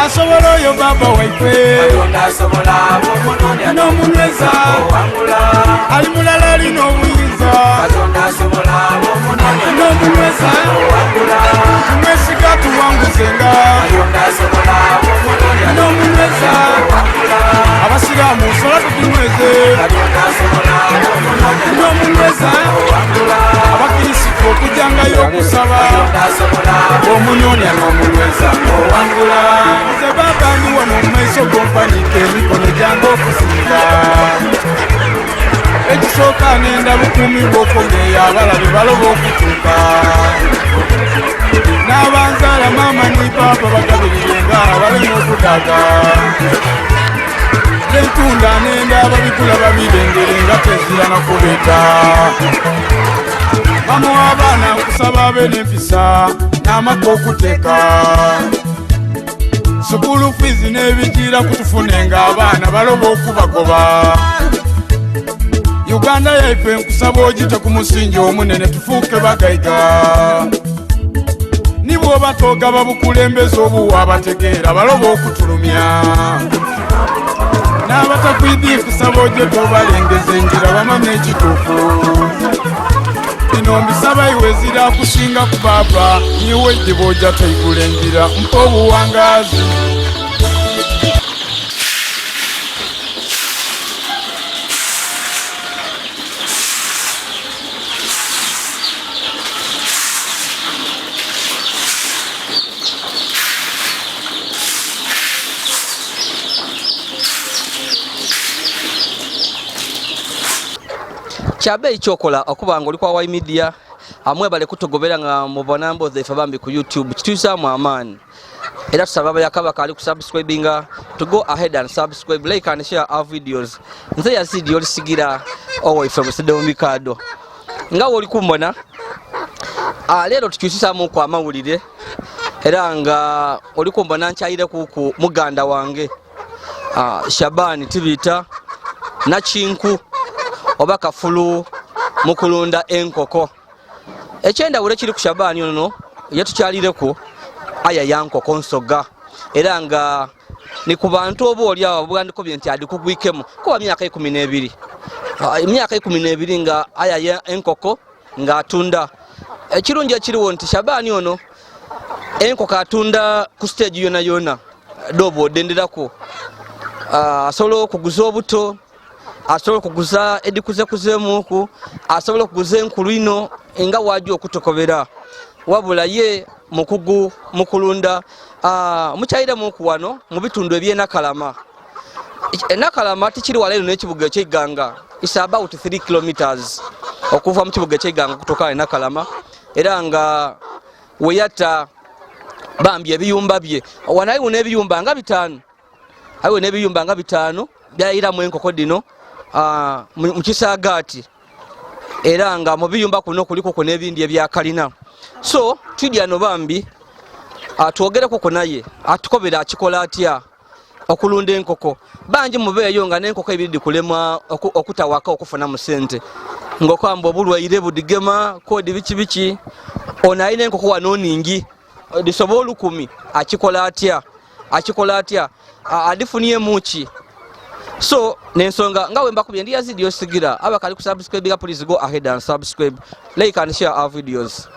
asobola oyo baba waife n'omunyweza ali mulala alina obuyinza n'omunyweza tumwesiga tuwanguzenga n'omunyweza abasiraamu osobola tutunyweze n'omunyweza abakirisitu okujjangayo okusaba omunoonya n'omunyweza owangula nze baba ndi wano mu maiso gompanike emikono gyange okusinga ekisooka nenda bukumi bw'okogeeyo abalabe baloba okutuuka n'abanzaala maama ni paapa bagabirire nga abalema okudaga entunda nenda ababikula babirengere nga tezira nakubeeta mama w'abaana nkusaba abe n'empisa n'amaka okuteeka sukulu fizi n'ebigira kutufune ng'abaana baloba okubagoba Uganda yaife nkusaba ogite ku musingi omunene tufuuke bagaiga nibwoba togaba bukulembeze obuwa abategeera baloba okutulumya n'abatakwidi kusaba ojje tobalengeza enjira bamanye ekituufu ino mbisaba iwe zira kusinga ku baba niwe ejjiba ojja toyigula enjira mpa obuwangaazi Chabe ichokola okubanga oli kwa Wai Media amwe bale kutogobera nga mubona mboze ife bambi ku YouTube kitusa mu amani era tusaba yakaba kali kusubscribinga to go ahead and subscribe, like and share our videos. Nze Yazid Yolisigira owo ife musede omikado nga oli kumbona lero tukyusisa mu kwa mawulire era nga oli kumbona nchaire kuku muganda wange Shaban Tibita na chinku oba kafulu mukulunda enkoko ekyenda wure kiri ku Shaban ono yetukyalireko aya yankoko nsoga era nga ni ku bantu obo oli abo bwandiko byenti adi kugwikemu ko myaka 12 myaka 12 nga aya ya enkoko nga atunda ekirungi ekiriwo nti Shaban ono enkoko atunda ku stage yona yona dobo dendirako solo kuguza obuto asobola kuguza edikuze kuzemuku asobola kuguza enkulino enga wajo okutokobera wabula ye mukugu mukulunda muchaire muku wano mu bitundu ebye Nakalama Nakalama tikiri walero n'ekibuga kye Iganga is about 3 kilometers okuva mu kibuga kye Iganga kutoka Nakalama era nga weyata bambi ebiyumba bye wanayi n'ebiyumba nga 5 ayo n'ebiyumba nga 5 byaira mu enkoko dino mukisagati era nga mu biyumba kuno kuliko ko nebindi ebya kalina so tujja no bambi atuogereko ko naye atukobera akikola atya okulunda enkoko banji mubeeyo nga n'enkoko ebidi kulema okutawaka okufuna mu sente ngokwamba obulwaire budigema kodi bichi ona ine enkoko wanoningi disobola 10 akikola atya adifuniye muchi so nensonga ngawe mbakubye ndi Yazid Yolisigira abakali kusubscribe please go ahead and subscribe, like and share our videos.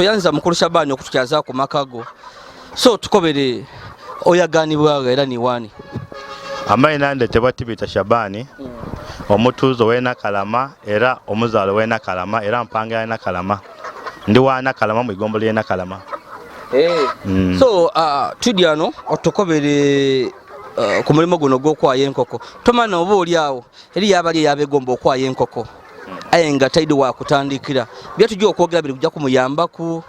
Toyanza mukulu Shaban okutyaza ku makago so tukobere oyaganibwa era ni wani amaina nde Tibita Shaban omutuuzo w'e Nakalama era omuzaalo w'e Nakalama era mpanga ya Nakalama ndi wa Nakalama mu igombo ly'e Nakalama. So tudi ano otukobere ku mulimo guno gw'okwaya enkoko tomana oba oli awo eri yabali yabegomba okwaya enkoko aye nga taidi wa kutandikira byatujja okwogera biri kujja kumuyambaku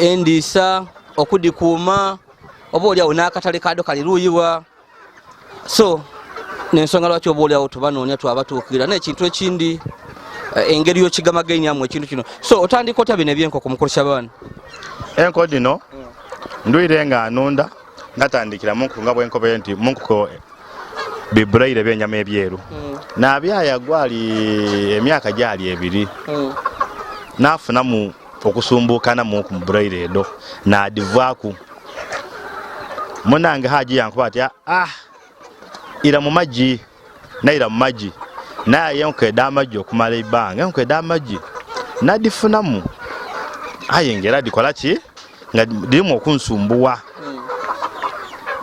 endiisa okudikuuma oba oli awo n'akatale kado kaliruuyiwa so n'ensonga lwaki oba oli awo tubanoonya twabatuukira n'ekintu ekindi engeri y'okigamaganya amwe ekintu kino so otandika otya bino ebyenkoko mukolesya baana enko dino ndwire nga nunda natandikira munkuko nga bwenkobere nti munkuko biburaire byenyama ebyeru nabyaya gwali emyaka gyali 2 nafunamu okusumbukana munku muburaire edo nadivaaku munange haji yankuba ati ira mu maji naira mu maji naye nkeda amaji okumala ibanga nkeda amaji nadifunamu ayengera dikola ki nga dirimu okunsumbuwa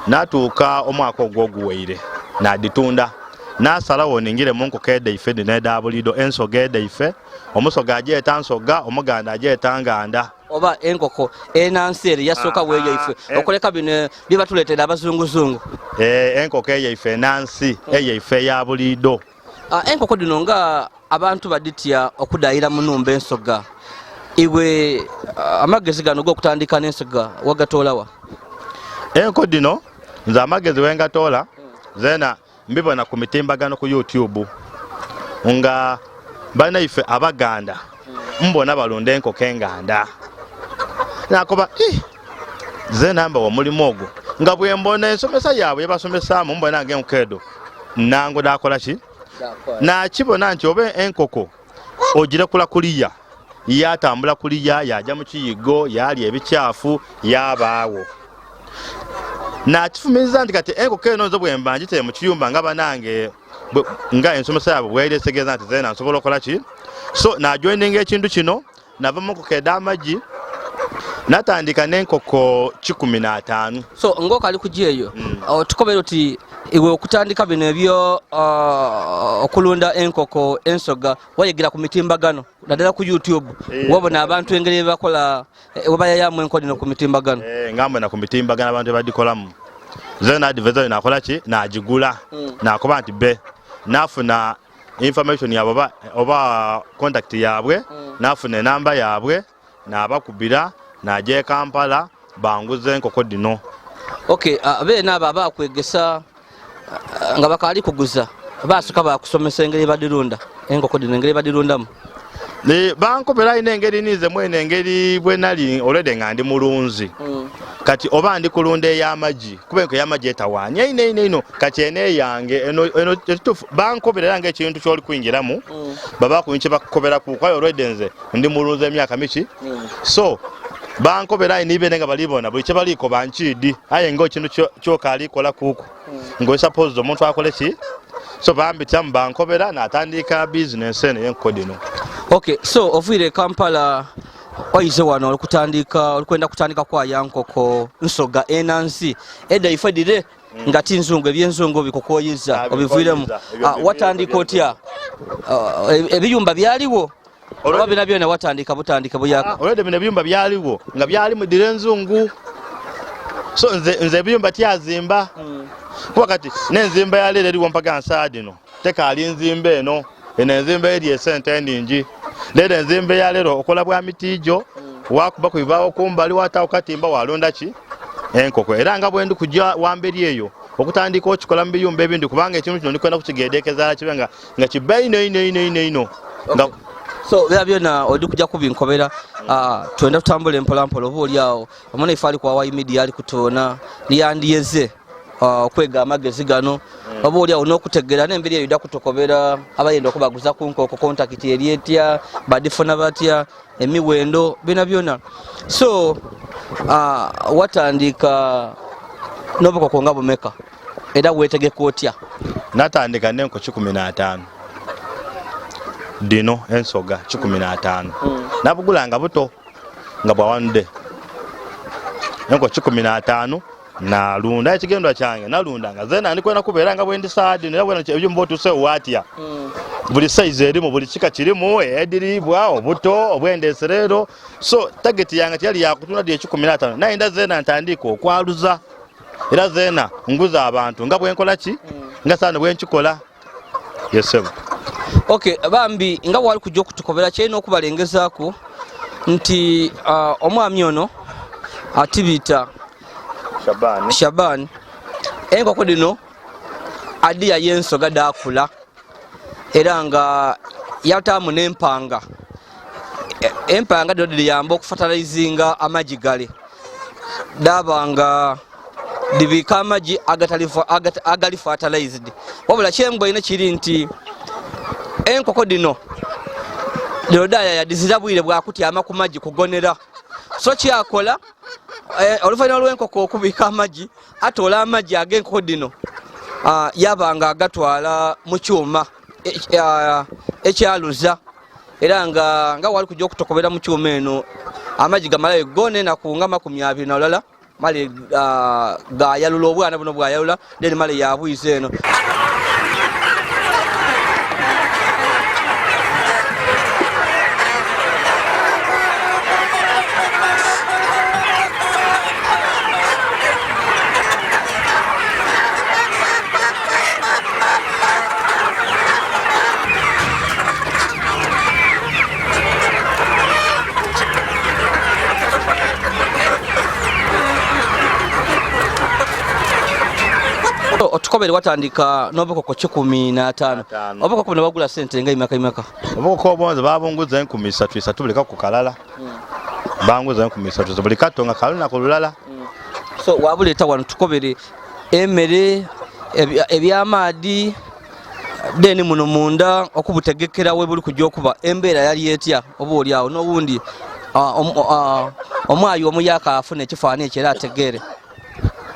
natuuka omwaka ogwo oguweire naditunda nasalawo ningire munku kede ife dineda bulido ensoga ede ife omusoga ajeeta nsoga omuganda ajeeta nganda oba enkoko enansi eri yasooka weeyo ife okoleka bino byebatuleetera abazunguzungu enkoko eyo ife enansi eyo ife ya bulido enkoko dino nga abantu baditya okudayira mu nnumba ensoga iwe amagezi gano g'okutandika n'ensoga wagatoolawa enko dino nze amagezi wengatoola zena mbibona ku mitimbagano ku YouTube nga bana ife abaganda mbona balunda enkoko enganda nakoba zena mba omulimu ogwo nga bwe mbona ensomesa yaabwe yebasomesaamu mbona ng'enkedo nango dakola ki nakibona nti oba enkoko ogirekula kuliya yatambula kuliya yaja mu kiyigo yali ebikyafu yabaawo nakifumiriza nti kati enkoko eno nzo bwemba ngiteye mu kiyumba nga banange nga ensomesa yaabwe bweyireesegeeza nti zena nsobola okukola ki so najoininga ekintu kino nava mu kukeda amagi natandika n'enkoko 15 so ng'okali kujja eyo tukobera oti iwe okutandika bino ebyo okulunda enkoko ensoga wayigira ku mitimbagano naddala ku YouTube wabona abantu engeri bakola webayayamu enko dino ku mitimbagano ngambona ku mitimbagano abantu badikolamu zena advertise nakola ki najigula nakoba nti be nafuna information yabo oba contact yabwe nafuna namba yabwe nabakubira naje Kampala banguze enkoko dino abe naba bakwegesa nga bakali kuguza basuka bakusomesa engeri badirunda enkoko dino engeri badirundamu bankopera ine engeri nize mwene engeri bwe nali already ngandi mulunzi kati oba ndi kulunda ey'amagi kuba enko y'amagi etawanya ino kati ene yange eno tufu bankopera nga ekintu kyoli kwingiramu baba kunche bakopera ku kwa already nze ndi mulunzi emyaka miki so bankopera ine nga balibona buli kyebaliko banchidi aye ngo kintu kyokali kola kuku ngo suppose omuntu akole ki so bambityamu bankopera natandika business ene y'enko dino so ovuire Kampala oyize wano olikwenda kutandika kwaya nkoko nsoga enansi edda ife dire nga tinzungu ebyenzungu bikukoyiza obivuiremu watandika otya ebiyumba byaliwo oba bina byona watandika butandika buyaka olwedde bino ebiyumba byaliwo nga byali mu dire enzungu so nze ebiyumba tyazimba kuba kati n'enzimba ya leero eriwo mpaka nsaadino tekaali nzimba eno enzimba eri esente eningi leero enzimba ya leero okola bwa mitiijo wakuba kuibaawo kumbali wataawo katimba walonda ki enkoko era nga bwendi kujja wamberi eyo okutandika okikola mu biyumba ebindi kubanga ekintu kino ndikwenda kukigedeekeza kibe nga kiba ino so byona odi kujja kubinkobera twenda tutambule mpolampola oba oli awo omwana ife ali kwa Wayi Media ali kutoona lyandiyeze okwega amagezi gano oba oli awo n'okutegeera n'embiri eyo idda kutokobera abayenda okubaguza ku nkoko kontakiti eri etya badifuna batya emiwendo byona so watandika n'obukoko nga bumeka era weetegeka otya natandika n'enko 15 dino ensoga 15 nabugulanga buto nga bwawanudde enko 15 nalunda ekigendo kyange nalundanga zena ndikwenda kubeera nga bwendi saadi nabwena ebyo mbotuse watya buli size erimu buli kika kirimu ediribwa obuto obwendeserero so target yange tyali yakutunda dye 15 nainda zena ntandika okwaluza era zena nguza abantu nga bwenkola ki nga sana bwenkikola yesebo. Okay, bambi nga wali kujja okutukobera kyalina okubalengezaako nti omwami ono Tibita Shaban enkoko dino adiya yensoga dakula era nga yataamu n'empanga empanga dino diyamba okufatalizinga amagi gale dabanga dibika amagi agali fertilized wabula kyembwa ine kiri nti enkoko dino dodaya yadizirabwire bwakutyama ku magi kugonera so kyakola oluvannyuma lw'enkoko okubika amagi atoola amagi ag'enkoko dino yabanga agatwala mu kyuma ekyaluza era nga wali kujja okutokobera mu kyuma eno amagi gamalayo gone nakunga 20 nalala male gayalula obwana buno bwayalula then male yabwiza eno. Otukobere watandika n'obukoko 15 obukoko buno bagula sente nga imaka obukoko obonze babunguza 13 buleka ku kalala banguza 13 buli kato nga kaluna ku lulala so wabuleta wano tukobere emere ebyamaadi deni muno munda okubutegekera we buli kujja okuba embeera yali etya oba oli awo n'obundi omwayi omuyaka afuna ekifaananyi ekyera ategeere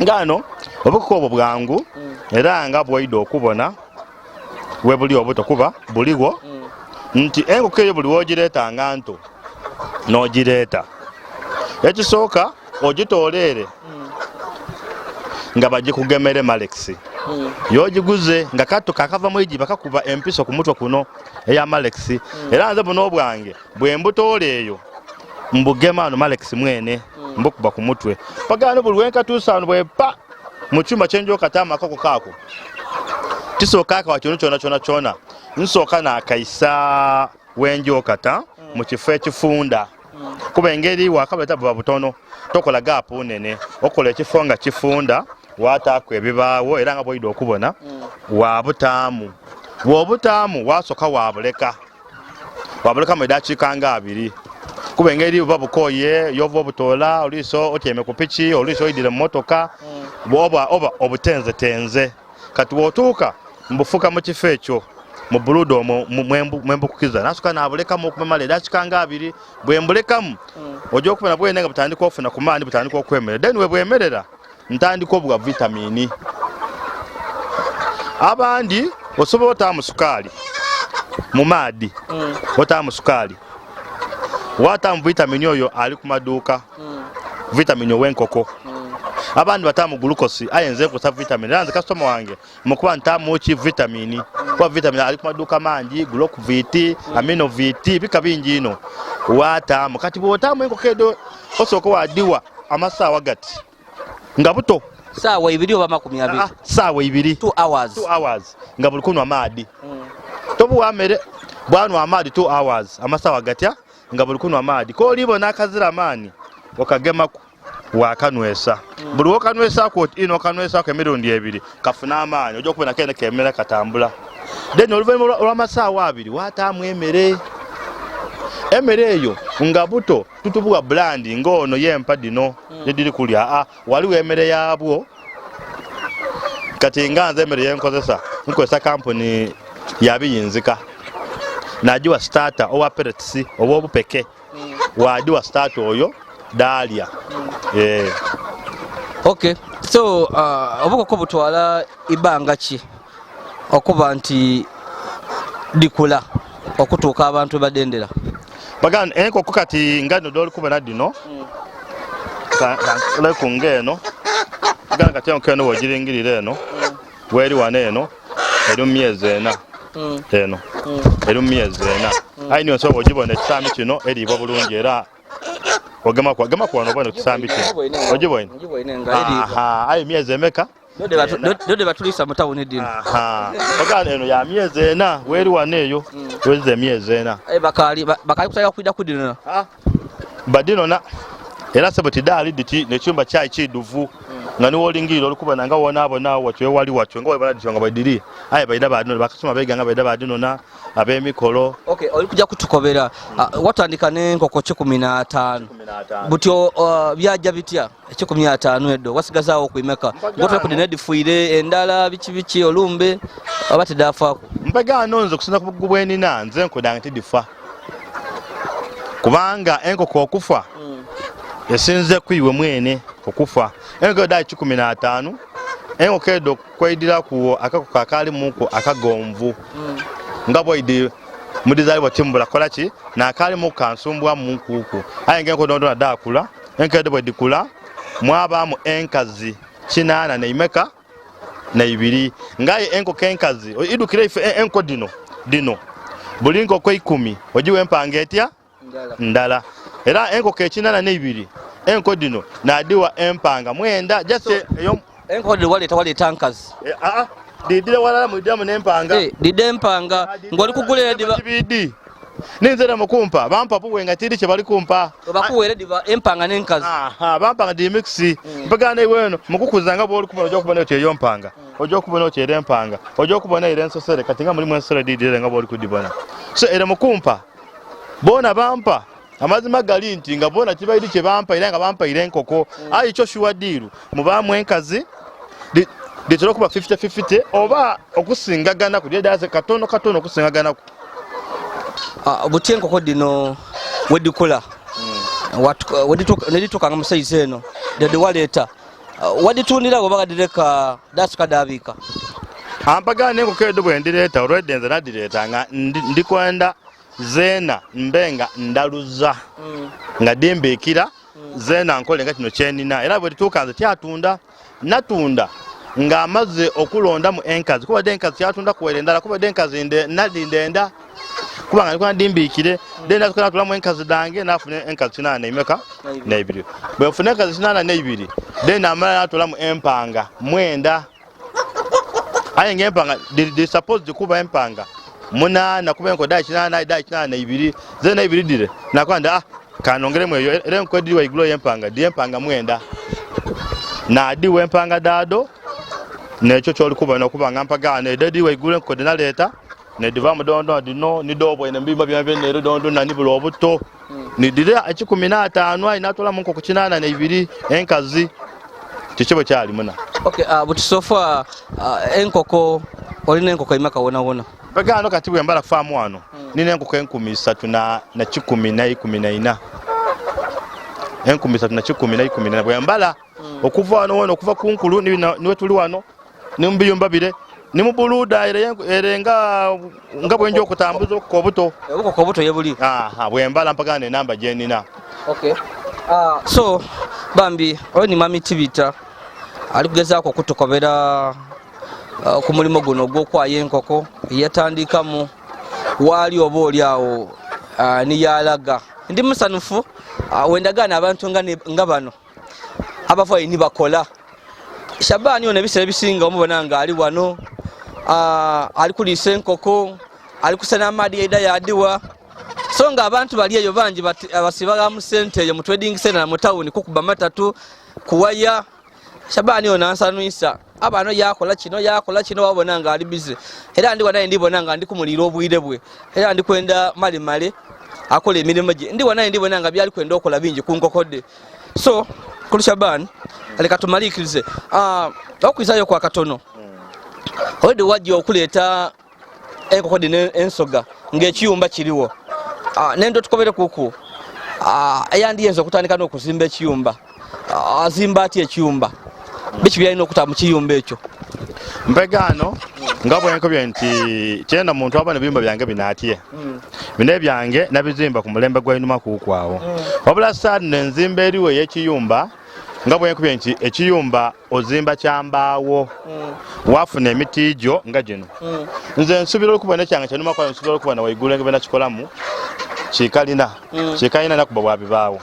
ngano obukoko obwo bwangu era nga bwoida okubona we buli obuto kuba buliwo nti enkoko eyo buli wogireetanga nto n'ogireeta ekisooka ogitoolere nga bagikugemere malexi yogiguze nga kato kakava mu igi bakakuba empiso ku mutwe kuno eya malexi era nze buno bwange bwe mbutoole eyo mbugema no malexi mwene mbukuba ku mutwe pagano buli wenkatuusano bwepa mu kyuma kyenjoka tamakoko kaako tisooka akawa kino kyona nsooka n'akaisa wenjokata mu kifo ekifunda kuba engeri wakabaleta buba butono tokola gaapu nene okola ekifo nga kifunda wataako ebibaawo era nga bwoida okubona wabutaamu bw'obutaamu wasooka wabuleka mu eddakiika nga 2 kuba engeri buba bukoye yova obutoola oliiso otyeme ku piki oliiso oyidire mu motoka oba obutenze kati wotuuka mbufuka mu kifo ekyo mu buludo omwo mwembukukiza nasooka nabulekamu okumamala eddakiika nga 2 bwe mbulekamu ojja okubona bwene nga butandika okufuna ku maani butandika okwemerera then we bwemerera ntandika obwa vitamini abandi osobola otaamu sukaali mu maadi otaamu sukaali wataamu vitamini oyo ali ku maduuka vitamini ow'enkoko abandi bataamu glucose ayenze kusa vitamini era nze kasitoma wange mukuba ntaamu ki vitamini kuba vitamini ali ku maduuka mangi glucovit aminovit bika bingi ino wataamu kati bw'otaamu enkoko edo osooka wadiwa amasaawa gati nga buto saawa 2 oba 20 saawa 2 2 hours nga buli kunwa maadi tobuwa mmere bwanwa amaadi 2 hours amasaawa gatya nga buli kunwa maadi koolibona akazira amaani okagemaku wakanwesa buli wokanwesaako ino okanwesaako emirundi 2 kafuna amaanyi ojja okubona kene kemera katambula then oluvannyuma olw'amasaawa 2 wataamu emere eyo nga buto tutubuwa blandi ng'ono yempa dino nediri kulya waliwo emere yaabwo kati nga nze emere yenkozesa kampuni yabiyinzika nagiwa starter owa pellets oba obupeke wagiwa starter oyo dalya okay so obukoko butwala ibanga ki okuba nti dikula okutuuka abantu badendera bagana enkoko kati nga no doli kubona dino lekunga eno Iganga kati enkoko eno bw'ogiringirira eno weri wano eno eri mu myezi ena eno eri mu myezi ena ayi niyo nsobola ogibona ekisambi kino eriibwa bulungi era ogema ku wano obona ekisambi kino ogibona ayi myezi emeka dode batulisa mu tawuni dino ogana eno ya myezi ena weri wano eyo wezi emyezi ena bakali kutaka kwida kudino badinona era sebo tidali diti nekyumba kyayi kiduvu nga niwolingirira olikuba nga wonabona watyo wali watyo nga webala dityo nga badiri aye baida badino bakasoma beganga baida badinona ab'emikolo oli kujja kutukobera watandika n'enkoko 15 butyo byajja bitya 15 eddo wasigazaawo okuimeka ngotwe kudi nedifuire endala biki olumbe oba tidafaako mpegano nze kusinza ku bugubu bwenina nze nkodanga tidifa kubanga enkoko okufa esinze kwiwe mwene okufa enkoko dai 15 enkoko edo kwaidira ku akako akali muko akagonvu nga bwoidi mudizali bwatimbula kola ki nakali mu kansumbwa munkuku aye enkoko ndo dakula enkoko edo bwedikula mwabamu enkazi 8 neimeka na 2 ngaye enkoko enkazi idukire ife enkoko dino buli enkoko 10 ojiwe empanga etya ndala era enkoko 8 na 2 enkoko dino nadiwa empanga mwenda jase eyo enkoko dino wali tankazi didire walala mudiamu nempanga dide empanga ngoli kugulira diba bidi ninzera mukumpa bampa buwenga tiri kye bali kumpa bakuwere diba empanga nenkazi bampanga di mixi mpagana iweno mukukuzanga bwo olikubona ojo kubona oche eyo mpanga ojo kubona oche ere empanga ojo kubona ire ensosere kati nga muri mwensosere didire nga bwo olikudibona so ere mukumpa bona bampa amazima gali nti nga bona kibaidi kye bampa ira nga bampa ire enkoko ayi kyo shuwa diru mubamu enkazi ditoro kuba 50-50 oba okusingagana ku dase katono okusingagana buti enkoko dino wedikula nedituka nga musaizi eno dede waleta waditundira oba gadireka dasuka dabika ampagana enkoko edo bwendireta olwedde nze nadireta nga ndikwenda zena mbenga ndaluza nga dimbikira zena nkole nga kino kyenina era bwedituuka nze tyatunda natunda nga amaze okulonda mu enkazi kuba denkazi kyatunda kuwera endala kuba denkazi nadindenda kuba nga ndikwana dimbikire denda tukana tulamu enkazi dange nafune enkazi 8 neimeka na 2 bwefune enkazi 8 na 2 denda amala natulamu empanga mwenda aye ngempanga di suppose dikuba empanga munana kuba enko dai 8 na 2 zena 2 dire nakwanda kanongeremu eyo era enko diwa iglo yempanga di empanga mwenda na diwa empanga dado nekyo kyoli kuba nokuba nga mpagana ededi waigule enko dinaleta nediva mudondo dino nidobo ene mbimba byambe nero dondo nani bulo obuto nidire 15 ayi natola mu nkoko 8 na 2 enkazi kikibo kyali muna buti sofa enkoko olina enkoko imaka wona bagano kati bwe mbala famu wano nina enkoko 13 na 14 enkumi 3 na 14 bwe mbala okuva wano wono okuva kunkulu niwe tuli wano nimbiyumba bire nimubuluda ere nga bwenje okutambuza obuto yebuli bwe mbala mpaka ne namba jenina so bambi oni mami Tibita ali kugezaako okutukobera ku mulimo guno gw'okwaya enkoko eyatandikamu wali oba oli awo niyalaga ndi musanufu wendagana abantu nga bano abavayi nibakola Shaban ono ebisere bisinga omubona nga ali wano ali kulisa enkoko ali kusena amadi eda yadiwa so nga abantu bali eyo bangi abasibaga mu sente eyo mu trading center mu town kukuba matatu kuwaya Shaban ono ansanuisa abano yakola kino wabona nga ali busy era ndi wanaye ndibona nga ndi kumulira obwire bwe era ndi kwenda mali akola emirimu gye ndi wanaye ndibona nga byali kwenda okola bingi ku nkokode so kuli Shaban aleka tumalikirize okwizayo kwa katono oledi wajja okuleta enkoko dino ensoga ng'ekiyumba kiriwo nendo tukobere kuku eyandiyenza okutandika n'okuzimba ekiyumba azimba ati ekiyumba biki byalina okutaba mu kiyumba ekyo mpegano nga bwenkobye nti kyenda muntu aba nebiyumba byange binatye bine byange nabizimba ku mulembe gw'enuma kuukwawo wabula saadi nenzimba eriwo ey'ekiyumba nga bwe nkubye nti ekiyumba ozimba kyambaawo wafuna emiti gyo nga gino nze nsubira okubona ekyange kyanuma kwa nsubira okubona waigulu ngebe nakikolamu kikalina nakuba bwabibaawo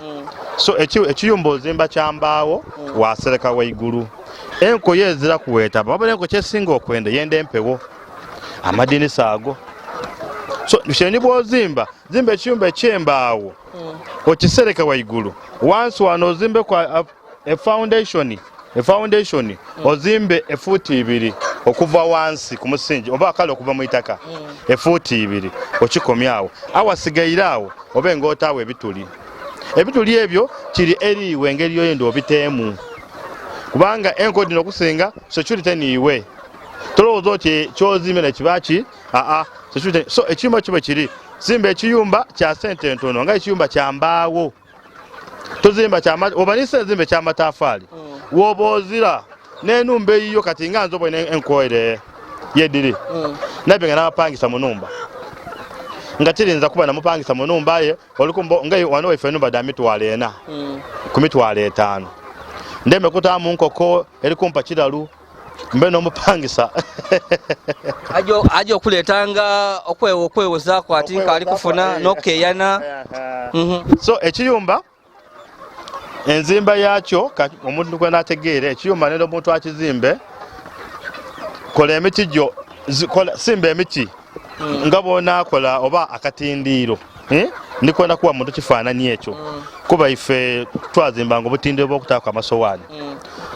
so ekiyumba ozimba kyambaawo wasereka waigulu enko yezira kuwetaba wabona enko kyesinga okwenda yenda empewo amadinisa ago so sheni bwozimba zimba ekiyumba ekyembaawo okisereka waigulu wansi wano ozimbe kwa a foundation ozimbe efuuti 2 okuva wansi ku musingi oba akale okuva mu itaka efuuti 2 okikomyawo awasigairaawo obe ng'otaawo ebituli ebyo kiri eriiwe engeri yoyenda obiteemu kubanga enko dino okusinga security niiwe tolowooza oti kyozimbe nekibaki security so ekiyumba kibe kiri zimba ekiyumba kya sente ntono nga ekiyumba kyambaawo tozimba obanisa zimbe kyamatafaali woba ozira n'enumba eyiyo kati nga nze obwene enkoere yediri nabye nga namapangisa mu numba nga kirinza kuba namupangisa mu numba ye nga wano waife enumba da mitwalo 4 ku mitwalo 5 ndeme kutaamu nkoko eri kumpa kiralu mbe n'omupangisa ajo okuleetanga okwewozaako ati nkaali kufuna n'okukeyana so ekiyumba enzimba yakyo omuntu gwe nategeere ekiyumba nero omuntu akizimbe kola emiti gyo simba emiti nga bwonaakola oba akatindiiro ndikwenda kuba muntu kifaananyi ekyo kuba ife twazimbanga obutindiro bw'okutaako amasowaani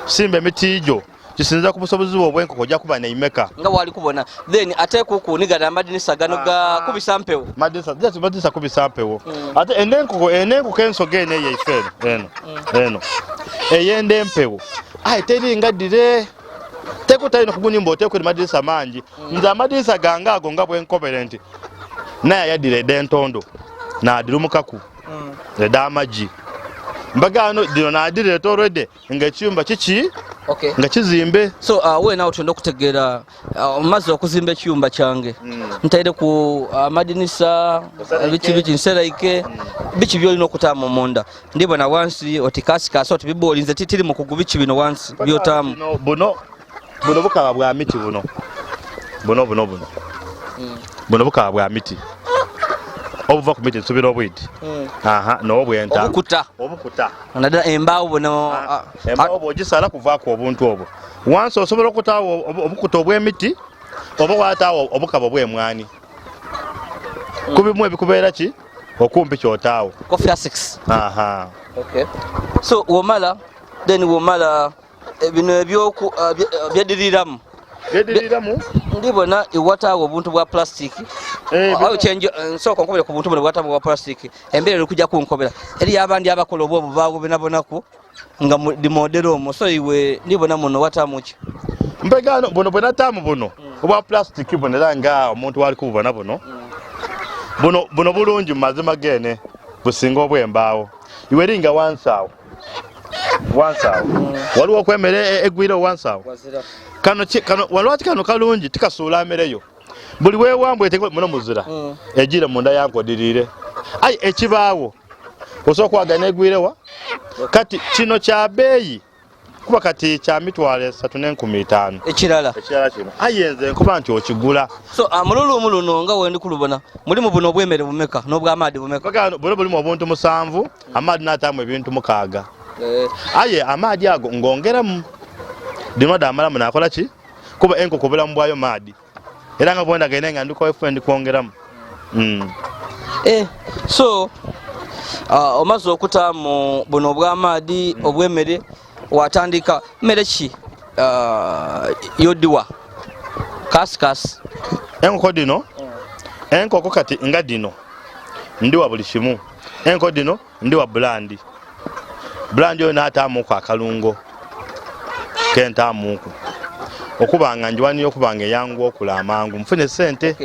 simba emiti gyo kisinza ku busobozi bwo obw'enkoko ojja kuba neimeka nga wali kubona then ate kukunigana amadinisa gano ga kubisa mpewo madinisa kubisa mpewo ate enkoko ensoga eno eyaife eno eyenda empewo teri ngaddire tekutalina kugunyumba oteekweri madinisa mangi nze amadinisa gange ago nga bwenkobere nti naye ayaddira edentondo naadira omukaku ed'amagi mbagano dino naadira etorwedde ng'ekiyumba kiki nga kizimbe so weena otenda okutegeera omaze okuzimba ekiyumba kyange ntaire ku amadinisa biki nseraike biki byolina okutaamu munda ndibona wansi oti kasikasi oti bibolinze titiri mu kugu biki bino wansi byotaamu buno bukaba bwa miti buno bukaba bwa miti obuva ku miti nsubira obwidi n'obwenta obukuta naddala embaawo buno embaawo bw'ogisala kuvaako obuntu obwo wansi osobola okutaawo obukuta obw'emiti oba wataawo obukaba obw'emwani ku bimu ebikubeera ki okumpi kyotaawo coffee 6 so womala bino byediriramu ndibona iwataawo obuntu bwa plastic nsooka nkobere ku buntu buno bwataawo bwa plastic embeera eri kujja kunkobera eri abandi abakola obwo obubaawo benabonaku nga ndi modero omwo so iwe ndibona muno wataamu ki mpegano buno bwenataamu buno obwa plastic buno era nga omuntu wali kububona buno bulungi mu mazima gene businga obw'embaawo iwe eringa wansi awo waliwo okwemere egwire wansawo kano walwati kano kalungi tikasuula amereyo buli weewambwe tenge muno muzira ejire munda yankodirire ekibaawo osobola okwagana egwirewa kati kino kya beeyi kuba kati kya mitwalo 3,500 ekirala kino nze nkuba nti okigula so mululumu luno nga wendi kulubona mulimu buno obwemere bumeka n'obwamaadi bumeka buno bulimu obuntu 7 amaadi n'ataamu ebintu 6 amaadi ago ngongeramu dinwada amalamu nakola ki kuba enkoko bulamu bwayo maadi era nga bwenda gene nga ndiko kwongeramu so omaze okutaamu buno obw'amaadi obw'emmere watandika mmere ki yodiwa kasikasi enkoko dino enkoko kati nga dino ndiwa buli kimu enkoko dino ndiwa bulandi oyo naataamuku akalungo kentaamuku okubanga njiwaniyo okubanga eyangu okula amangu mfune sente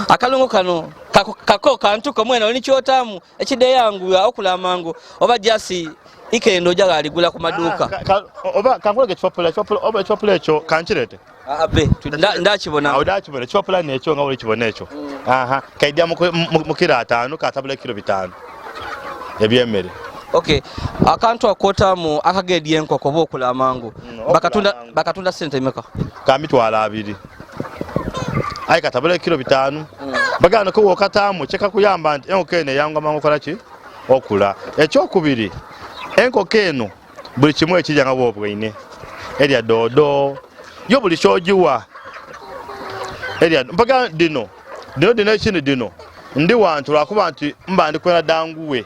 akalungo kano kako kantuko mwena oli kyotaamu ekide yangu okula amangu oba jasi ikendo jaga aligula ku maduuka oba kankolege ekipapula ekyo kankirete ndakibona ndakibona ekipapula nekyo nga oli kibona ekyo kaidya mu kiro 5 katabula kiro 5 ebyemmere Okay, akantu akotamu akagedye enkoko bokula amangu bakatunda sente imeka kamitwala 2 ayi katabula kilo 5 bagana ko okatamu cheka kuyamba nti enkoko ene yanga mangu kolaki okula ekyokubiri enkoko eno buli kimu ekijja nga bwobwine erya dodo yo buli kyojiwa erya mpaka dino ekindi dino ndi wantu lwakuba nti mba ndi kwera danguwe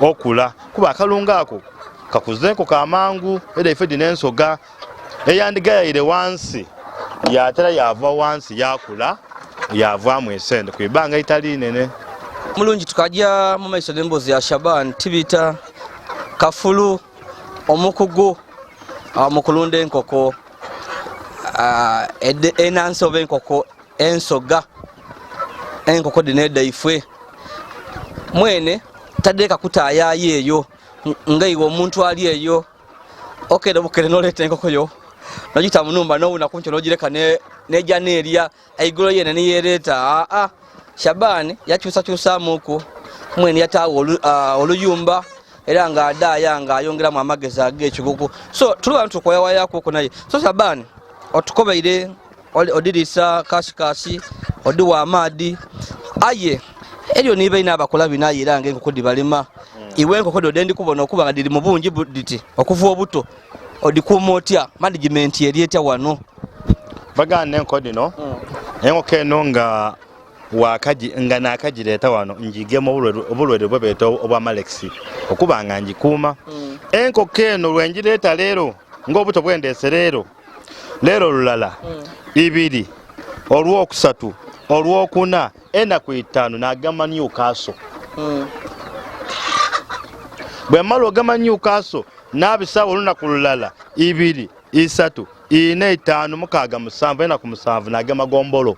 okula kuba akalunga ako kakuze enkoko amangu era ife dino ensoga eyandigayaire wansi yatera yava wansi yakula yavaamu esente kwibanga itali nene. Mulungi tukajja mu maiso n'emboozi ya Shaban Tibita kafulu omukugu mukulunda enkoko enansi oba enkoko ensoga enkoko dinedda ifwe mwene tadeka kutayayo eyo nga iwe omuntu ali eyo okere bukere noleta enkoko yo nogita munumba nowuna kuncho nogireka neja nerya aigolo yene niyereta Shaban yakyusa muku mwene yatawo oluyumba era nga adaya nga ayongeramu amagezi ag'ekigugu so tuli bantu koyawa yako naye so Shaban otukobeire odirisa kasikasi odiwa amadi aye eryo nibe ina abakola binaye era nga enkoko dibalima iwe enkoko dodendi kubona okuba nga diri mu bungi diti okuva obuto odikuumotya management eryetya wano bagana enkoko dino enkoko eno nga nga nakagireta wano njigemu obulwere bwebeeta obwa Malex okuba nga njikuuma enkoko eno lwenjireta leero ng'obuto bwendese leero lulala 2 olwokusatu olwokuna enaku 5 nagamba Newcastle bwe malo gama Newcastle nabisawo olunaku lulala 2 3 4 5 mukaga 7 enaku 7 nagamba gombolo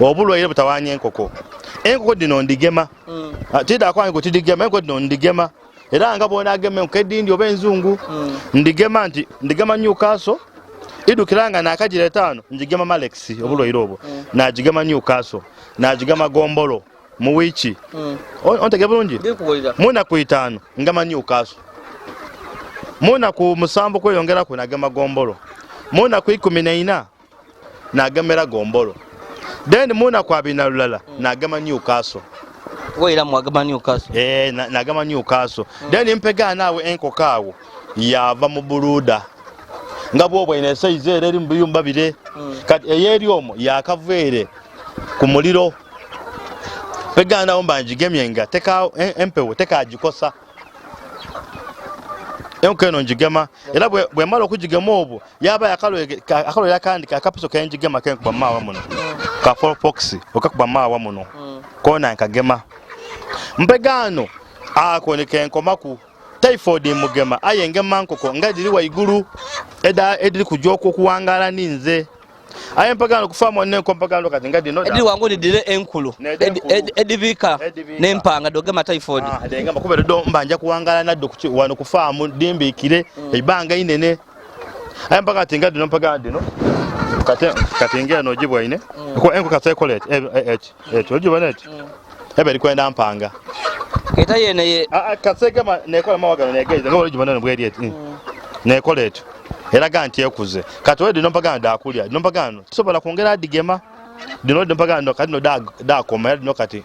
obulwaire butawanya enkoko dino ndigema tida kwange kutigema enkoko dino ndigema era nga bona ageme nkedindi oba enzungu ndigema Newcastle idukiranga nakagire 5 njigema Malex obulwaire obwo najigema Newcastle najigema gombolo mu wichi ontege bulungi muna ku 5 ngama Newcastle muna ku 7 kweyongera ku nagema gombolo muna ku 14 nagemera gombolo then muna kwa bina lulala nagema Newcastle weira mwagema Newcastle nagema Newcastle then mpega nawe enkoko awo yava mu buluda nga bwobwo ine size eri mbiyumba bire kati eyeri omo yakavere ku muliro pega nawo mbanjigemyenga teka empewo teka ajikosa enkoko eno njigema era bwe malo kujigema obwo yaba yakalo yakandika akapiso kenjigema kenkuba mawa muno ka fox okakuba mawa muno kona nkagema mpegano akoneka enkomaku typhoid mugema ayengema nkoko nga diri waiguru ediri kujoko kuwangala ninze aye mpegano kufama ne kompagano kati nga dino ediri wangu dire enkulu edibika nempanga dogema typhoid adengamba kubera do mbanja kuwangala naddo wano kufamu dimbikire ibanga inene aye mpaka tinga dino mpagano dino kati ngera no jibwaine ko enko katekolete ojibona eberi kwenda mpanga eta yene kasegema nekola mawagano negeza ngo ojibona mbweri nekolete era ganti ekuze kati wedi nompagano dakulya nompagano tusobola kwongera adigema dino nompagano kati no da koma dino kati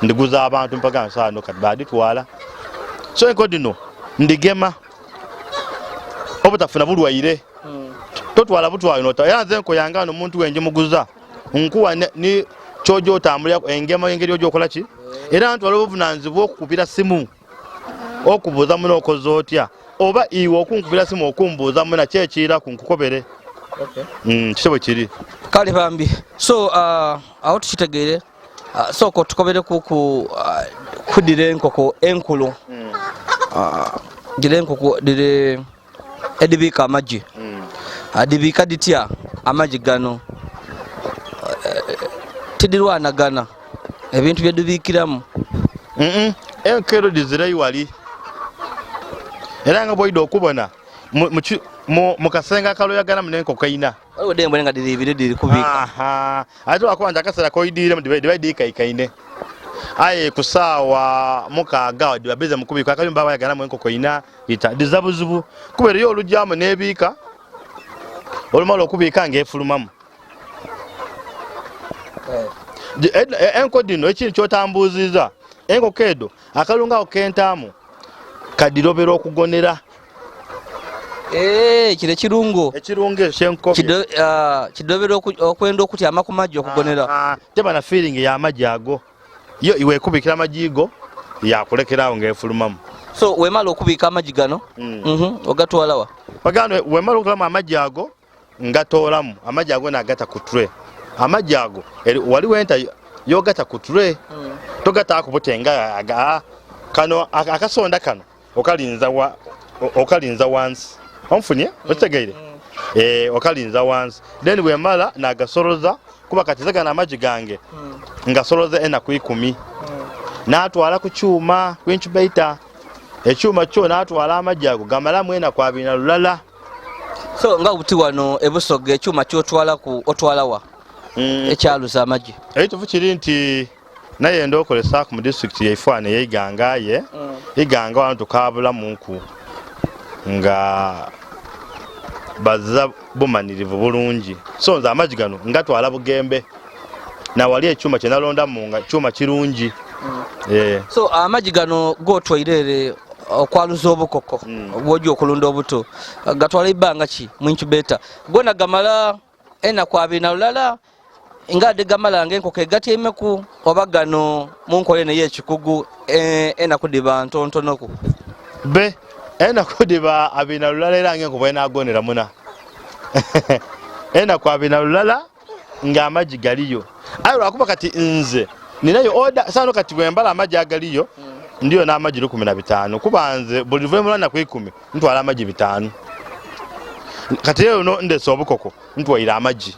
ndiguza abantu mpagano sano kati baditwala so enko dino ndigema obutafuna bulwaire totwala butwayo nota yanze enko yangano omuntu wenje muguza nkuwa ni chojo otambulya engema engeri ojo okolaki era ntwala obuvunanzibwa okukubira simu okubuuza muno okoze otya oba iwe okunkubira simu okumbuuza muna kyekira kunkukobere kitebo kiri kale bambi so aho tukitegeere so ko tukobere kudire enkoko enkulu dire enkoko dire edibika amagi adibika ditya amagi gano tidirwanagana ebintu byedubikiramu enkero dizire wali era nga boido okubona mukasenga kaloyagana munenkoko ina odembo nga diri kubika ate wakwanja akasera koidire mu dibaidi ikaine aye kusaawa mukaaga wadde babeze mukubika akayumba bayagalamu enkoko ina dizabuzibu kubera yo olujjamu n'ebiika olumala okubiika ng'efulumamu enko dino ekintu kyotambuuziza enkoko edo akalungawo kentaamu kadirobera okugonera kire kirungo ekyenkoko kidobera okwenda okutyama ku majji okugonera teba na feeling y'amaggi ago yo iwe ekubikira amajigo yakulekerawo ng'efulumamu so wemala okubika amaggi gano ogatwalawa bagano wemala okutolamu amaggi ago ngatoolamu amaggi ago nagata ku tray amaggi ago waliwo enta yogata ku tray togata kubutenga kano akasonda kano okalinza once onfunye otegeire okalinza once then wemala nagasoloza kuba kati zagana amaggi gange ngasoloza enaku 10 natwala ku kyuma kw'incubator ekyuma kyo natwala amaggi ago gamalamu enaku 2 na lulala so nga buti wano ebusoga ekyuma otwalawa ekyaluza amaggi ekituufu kiri nti naye ndokolesa ku mu district yaifaana ey'Iganga ye Iganga wano tukabulamunku nga bazza bumanirivu bulungi so nze amaggi gano ngatwala bugembe nawali ekyuma kye nalondamu nga kyuma kirungi so amaggi gano gotwairere okwaluza obukoko bw'ojja okulunda obuto gatwala ibbanga ki mu incubator gona gamala enaku 2 na lulala ngade gamala ng'enkoko egatyaimeku oba gano mu nkola eno y'ekikugu enaku diba ntontonoku be enaku diba 2 na lulala era ng'enkoko enagonera muna enaku 2 na lulala ng'amaggi galiyo ayo lwakuba kati nze ninayo order sano kati bwembala amaggi agaliyo ndiyo n'amaggi 15 kuba nze buli luvannyuma lwa nnaku 10 ntwala amaggi 5 kati leero no ndesa obukoko ntwaire amaggi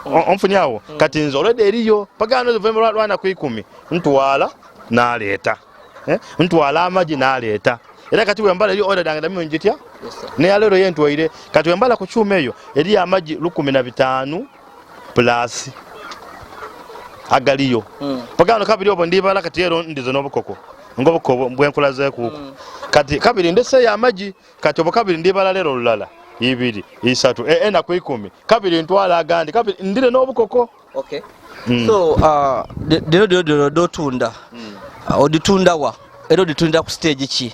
onfunyawo kati nze olwedde eriyo pagano luvannyuma lwa nnaku 10 ntwala n'aleeta ntwala amaggi n'aleeta era kati bwembala eri order dange damiyo njitya neya leero ye ntwaire kati bwembala ku kyuma eyo eri amaggi 15 plus agaliyo pagano kabiri obo ndibala kati ero ndizo n'obukoko ng'obukoko bwenkulazeeku kati kabiri ndese ya amaggi kati obo kabiri ndibala leero lulala 2 3 enaku 10 kabiri ntwala agandi kabiri ndire n'obukoko so dino dotunda oditundawa era oditunda ku stage ki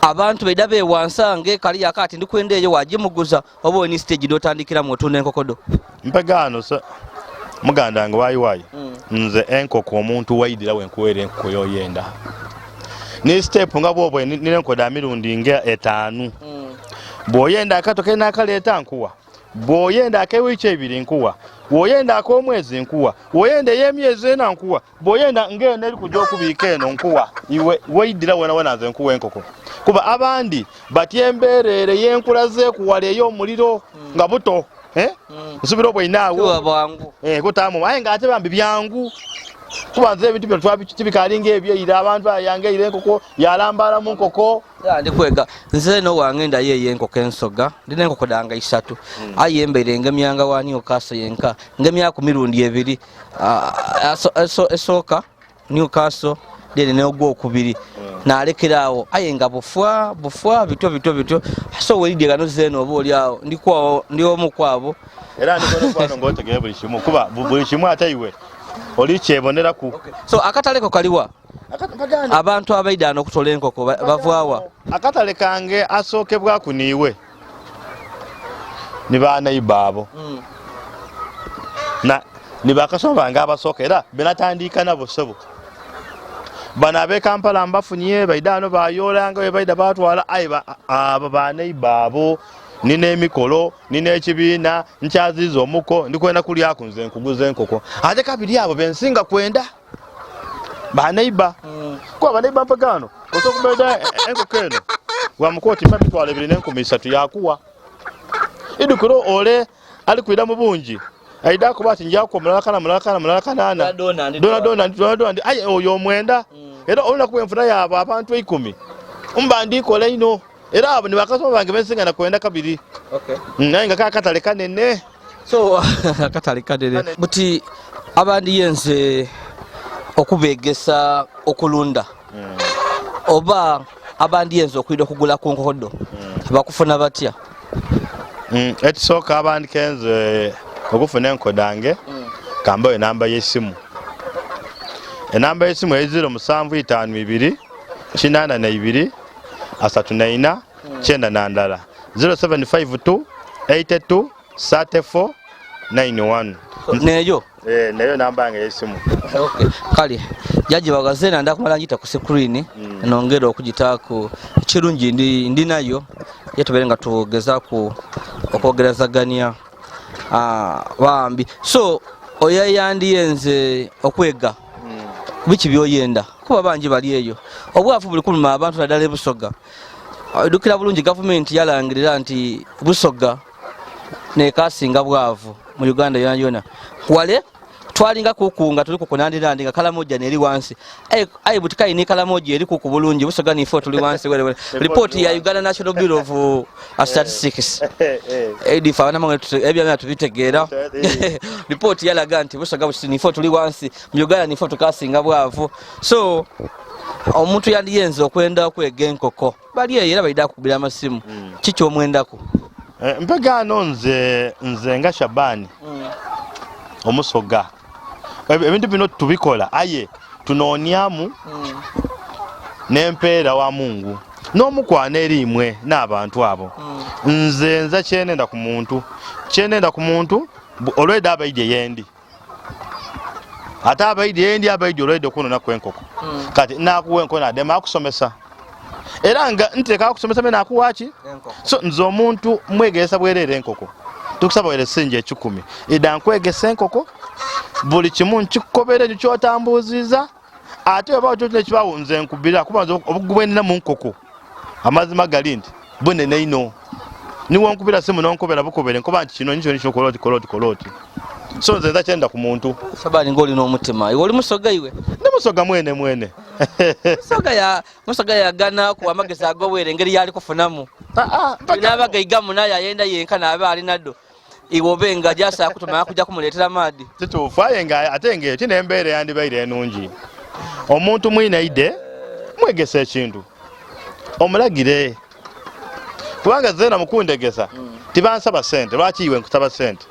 abantu baida bewansange kali yakati ndikwenda eyo wagimuguza oba oni stage dotandikiramu otunda enkokodo mpegano muganda ngo wayi nze enkoko omuntu wayidira wenkuwera enkoko yoyenda ni step nga bwobwe nine enkoda mirundi nga 5 bwoyenda akato kena akaleeta nkuwa bwoyenda akewiiki 2 nkuwa bwoyenda akomwezi nkuwa bwoyenda ey'emyezi 4 nkuwa bwoyenda ngenda eri kujja okubiika eno nkuwa iwe wayidira wona nze nkuwa enkoko kuba abandi batyembeerere yenkulaze kuwala ey'omuliro nga buto nsubira obweinaawo kutamu aye ng'ate bambi byangu kuba nze ebintu bino tibikalinga ebyeira abantu ayangeire enkoko yalambala mu nkoko ndikwega nze no wangenda ye enkoko ensoga ndina enkoko danga 3 ayembere ngemyanga wani okaso yenka ngemyaka mirundi 2 esooka Newcastle dene ne ogwo okubiri nalekerawo ayenga bufwa bityo so welidde gano zeno oba oliawo ndi omu kwabo era ndikono kwano ngotegere buli kimu kuba buli kimu ate iwe oli kyeboneraku so akataleko kaliwa abantu abaidano okutola enkoko bavaawa akatale kange asookebwaku niiwe nibaanaiba abo nibakasoma bange abasooka era benatandika nabo sebo bano ab'e Kampala mbafunye baidano bayolanga we baida batwala abo baanaiba abo nina emikolo nina ekibiina nkyaziza omuko ndikwenda kulyaku nze nkuguza enkoko ate kabiri abo bensinga kwenda baanaiba kuba baanaiba mpagano osokubeera enkoko eno wamukooti mpa mitwalo 2,300 yakuwa idukiro ole alikwira mu bungi aida kuba ati njako mulala kanana dona aye oyo omwenda era olina kuba enfuna yabo abantu 10 umba ndikola ino era abo ni bakasoma bange bensinga na kwenda kabiri naye nga kakatale kanene so katale kanene buti abandi yenze okubegesa okulunda oba abandi yenzo okwida okugula ku nkokodo bakufuna batya ekisooka abandi kenze okufuna enkodange kamba enamba y'essimu enamba y'essimu 0752 842 34 94 0752 82 34 91 neyo neyo namba yange y'essimu. Okay. Kali jaji bagazena ndakumala ngita ku screen nongera okugitaako kirungi ndi nayo yetuberenga tugeza ku okwogerezagania bambi so oya yandi yenze okwega bichi byoyenda kuba banji bali eyo obwafu buli kuluma abantu nadale busoga dukira bulungi government yalangirira nti busoga ne kasinga bwavu mu Uganda yona wale twalinga kukunga tuli kukunandira kala moja neri wansi ai butikai ni kala moja eri kukubulungi busoga ni tuli wansi wele report ya Uganda National Bureau of Statistics edifa na mangu ebya tubitegera report yalaga nti busoga ni tuli wansi mu Uganda ni tukasinga bwavu so omuntu yandiyenze okwenda okwega enkoko bali era baida kubira amasimu kicho omwendako mpegano nze nga Shaban omusoga ebintu bino tubikola aye tunonyamu n'empeera wa Mungu n'omukwana erimwe n'abantu abo nze kyenenda ku muntu olweda abaide yendi ate abaide yendi abaide olweda okunona kwenkoko kati nakuwa enkoko nadema akusomesa era nga nteka akusomesa mena akuwaki so nze omuntu mwegesa bwerere enkoko tukusaba wele sinje 10 ida nkwegesa enkoko buli kimu nkikobere kyotambuziza ate oba okyotne kibawo nze nkubira kubanza obugubwenina mu nkoko amazima gali nti bune neino niwo nkubira simu nonkobera bukobere nkoba nti kino nicho koloti so nze kyenda ku muntu Shabani ngoli no mutima iwe oli musoga iwe ne musoga mwene musoga ya gana ku amageza agowere ngeri yali kufunamu nabaga igamu naye ayenda yenka nabe ali naddo iwobenga jasa kutuma kujja kumuletera madi tutufaye nga atenge kine embere yandi baire enungi omuntu mwina ide mwegese ekintu omulagire kubanga zena mukundegesa tibansaba sente lwaki iwe nkutaba sente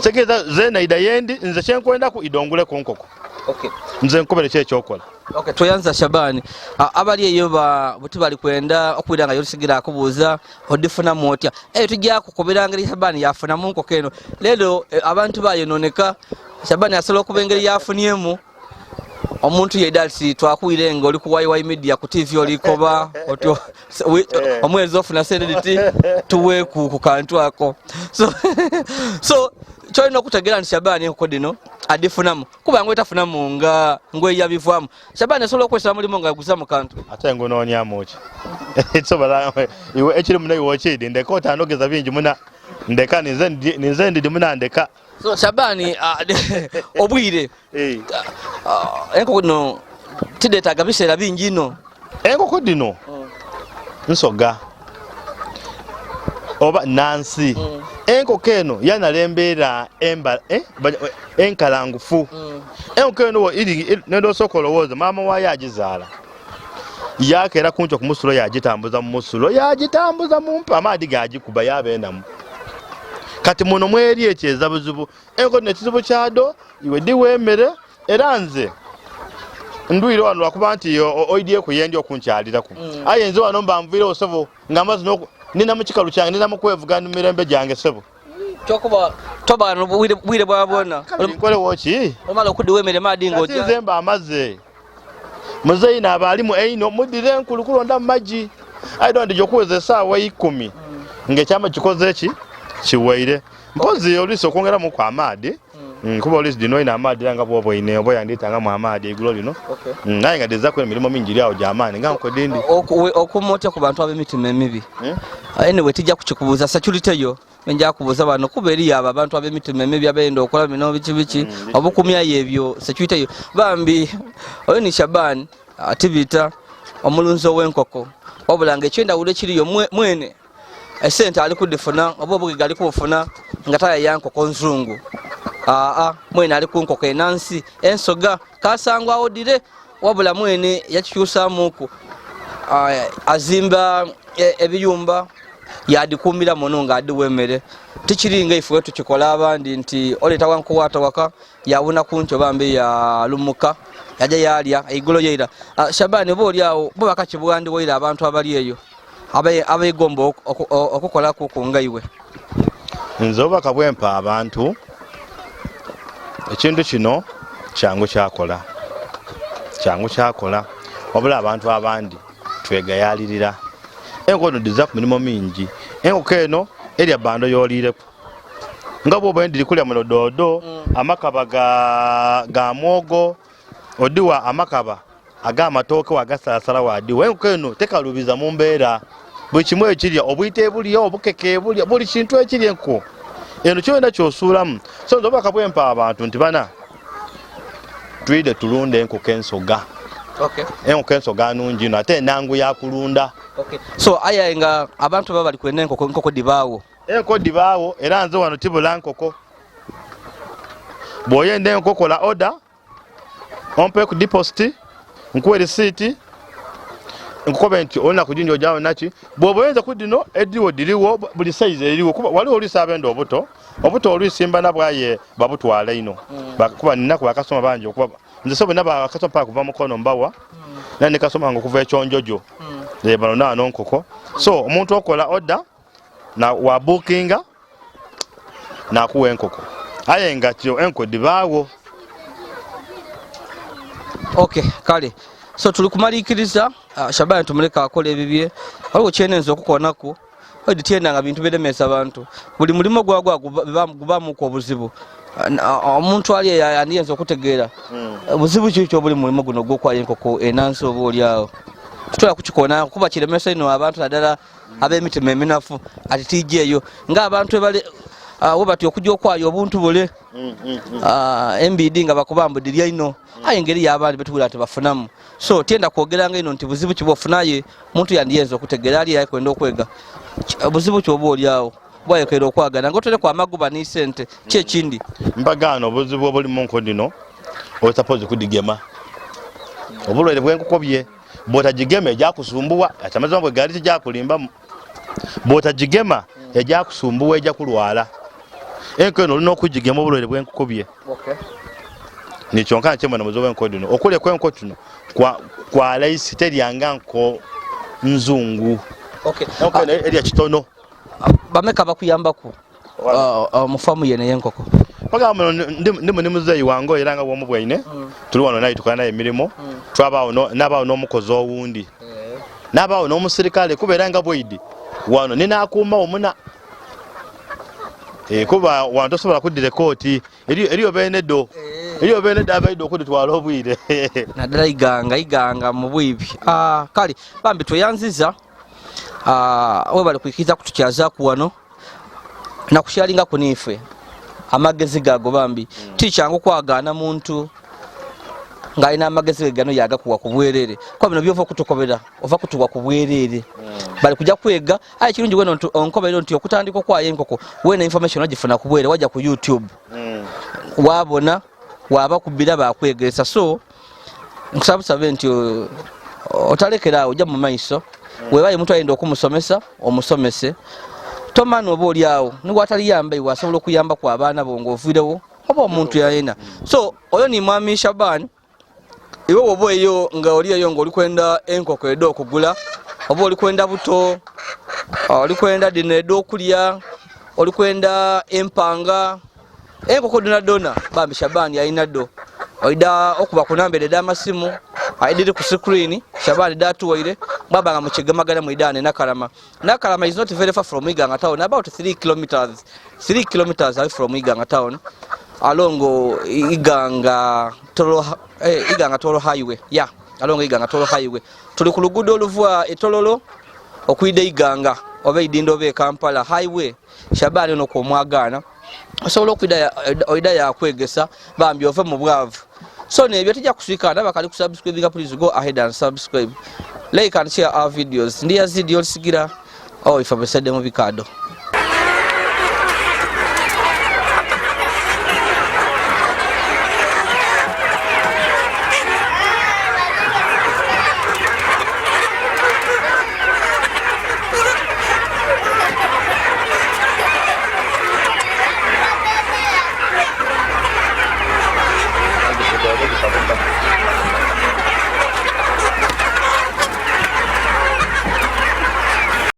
sekeza zena ida yendi nze kyenkwenda ku idongule ku nkoko okay nze nkobere kyekola okay toyanza Shabani abali eyo buti bali kwenda okwiranga Yolisigira akubuza odifuna motya tujja kukoberanga Shabani yafuna mu nkoko eno lero abantu bayononeka Shabani asolo okubengeri yafuniemu omuntu yedalisi twakuirenga oli ku YY media ku TV olikoba otyo omwezi ofuna sediti tuwe ku kantu ako so choino kutegera ni Shabani enkoko dino adifunamu kuba ngo etafunamu nga ngwe yabivwamu Shabani solo kwesa mulimo nga guza mu kantu ate ngo nonyamuki etsobala iwe ekiri munayi wochidi ndeko tanogeza bingi muna ndeka nize ndi muna ndeka so Shabani obwire enkoko no tideta gabisera bingi no enkoko dino nsoga oba nansi enkoko eno yanalembera enkalangufu enkoko eno iri nendo sokolowoza mama wayo agizaala yakera kuncho ku musulo yagitambuza mu musulo yagitambuza mu mpa amadi gagikuba yabendamu kati muno mweri ekyeza buzibu enkoko nekizibu kyado iwe diwemere eranze ndwire wano lwakuba nti oidye kuyendi okunkyaliraku aye nze wano mbamvire osobo ngamazi nina mukikalu kyange nina mukwevugana mirembe gyange sebo chokuba toba no bwire bwabona nkole woki omala okudiwemere madi ngoja nze mba amaze muzeina abalimu eino mudire nkulukulonda maji I don't jokuweze sawa 10 ngekyama kikoze eki kiweire mpozi oliso kongera mu kwa amadi kuba olisi dino ina amadi nga bwobo ine obo yanditanga mu amadi igulo lino naye nga deza kwe milimo mingi lyawo jamani nga nko dindi okumotya ku bantu ab'emitima emibi anyway tijja kukikubuza security yo menja kubuza bano kuberi yaba abantu ab'emitima emibi abenda okola bino bichi obukumya yebyo security yo bambi oyo ni Shaban Tibita omulunzo w'enkoko wabulanga ekyenda ule kiriyo mwene esente ali kudifuna obo bugi gali kufuna ngataya yankoko nzungu mwene ali ku nkoko enansi ensoga kasangwa odire wabula mwene yakikyusamuku azimba ebiyumba yadikumira muno nga adiwemere tikiringa ife tukikola abandi nti oleta wankuwata waka yawuna kuncho bambe ya lumuka yaja yalya igolo yeira Shaban bo lyawo bo bakakibwandi woira abantu abali eyo abayigomba okukola kukunga iwe nzoba kabwempa abantu ekintu kino kyangu kyakola wabula abantu abandi twegayalirira enkono diza ku milimo mingi enkoko eno erya bando yolireku nga bwoba ndiri kulya muno dodo amakaba ga mwogo odiwa amakaba agamatoke wagasasala wadiwa enkoko eno tekalubiza mu mbeera buli kimu ekirya obuyite bulya obukeke bulya buli kintu ekirya enkoko eno kyona kyosuulamu so nzoba kabwempa abantu nti bana twide tulunde enkoko ensoga enkoko ensoga nungi ino ate enangu yakulunda so ayenga abantu baba bali kwenda enkoko dibaawo era nze wano tibula nkoko bwoyenda enkoko la order ompe ku deposit nkuwe receipt nkukobe nti olina kujinja ojawo naki bwoba oyinza kudino ediwo diriwo buli size eriwo kuba waliwo olisabenda obuto olisimba nabwaye babutwala ino kuba ninaku bakasoma bangi okuba nze sobe nabakasoma paka kuva mukono mbawa nane kasoma ngo kuva ekyonjojo bano nano nkoko so omuntu okola order na wa bookinga na kuwa enkoko ayenga kyo enko dibaawo kale so tulikumalikiriza Shaban tumuleka akola ebibye waliwo kyenenza okukonaku oditienda nga bintu bedemesa abantu buli mulimo gwagwa gubamu ko obuzibu omuntu ali yandiyenza okutegeera obuzibu kikyo buli mulimo guno gwokwala enkoko enansi oba olyawo tutola kukikona kuba kiremesa ino abantu nadala ab'emitima eminafu ati tijjeeyo nga abantu bale wobati okujja okwaya obuntu bule MBD nga bakubambuddirya ino ayengeri y'abandi betubula ati bafunamu so tienda kwogeranga ino nti buzibu kibofunaye muntu yandiyenza okutegeera ali yakwenda okwega buzibu kyoba olyawo bwayekera okwagana ngotole kwa maguba ni sente kyekindi mbagano obuzibu obuli mu nko dino osapozi kudigema obulwere bw'enkoko bye bwotagigema ejakusumbuwa akyamazima bwe gali tijakulimba bwotagigema ejakusumbuwa eja kulwala enko eno olina okugigema obulwere bw'enkoko bye nikyo nkana kyemwana muzibu bw'enkoko dino okulya kw'enkoko tuno kwa laisi teryanga nko nzungu enko eno erya kitono bameka bakuyambaku mufamu yene y'enkoko pagamba ndi muzeeyi wange era nga bwomu bwaine tuli wano naye tukola naye emirimu nabaawo n'omukozi owundi nabaawo n'omusirikale kubeera nga bwaidi wano ninaakuuma omuna kuba wano tosobola kuddira ekooti eriyo beeneddo abaidde okuditwala obwire naddala iganga mu bwibi kale bambi tweyanziza webali kuikiriza kutukyazaku wano nakushalinga kunife amagezi gago bambi tikyangu kwagaana muntu ng'alina amagezi gano yagakuwa ku bwerere kwa bino byova okutukobera ova kutuwa ku bwerere bali kujja kwega ayi kirungi weno onkobera nti okutandika okwaya enkoko wena information ogifuna ku bwere wajja ku YouTube wabona waba kubira bakwegeresa so nkusabusabe nti otalekera ojja mu maiso webaye muntu ayenda okumusomesa omusomese tomani oba olyawo niwatali yamba iwe asobola okuyamba ku abaana bo ng'oviirewo oba omuntu yayina so oyo ni mwami Shaban iwe woba eyo nga oli eyo ng'oli kwenda enkoko edda okugula oba oli kwenda buto oli kwenda dino edda okulya oli kwenda empanga enkoko dona bambi Shaban yayina ddo oida okuba ku namba edda amasimu aidiri ku screen Shaban datuwaire baba nga mukigamagana mu idane Nakalama is not very far from Iganga town, about 3 kilometers away from Iganga town along Iganga Tolo highway along Iganga Tolo highway tuli ku luguudo oluva etololo okwida Iganga oba idindo be Kampala highway Shaban ono ko mwagana osobola okwida oida yakwegesa bambi ove mu bwavu so nebyo tujja kuswika bakali ku subscribe please go ahead and subscribe like and share our videos. Ndi Yazid Yolisigira ifa besede mu bikado.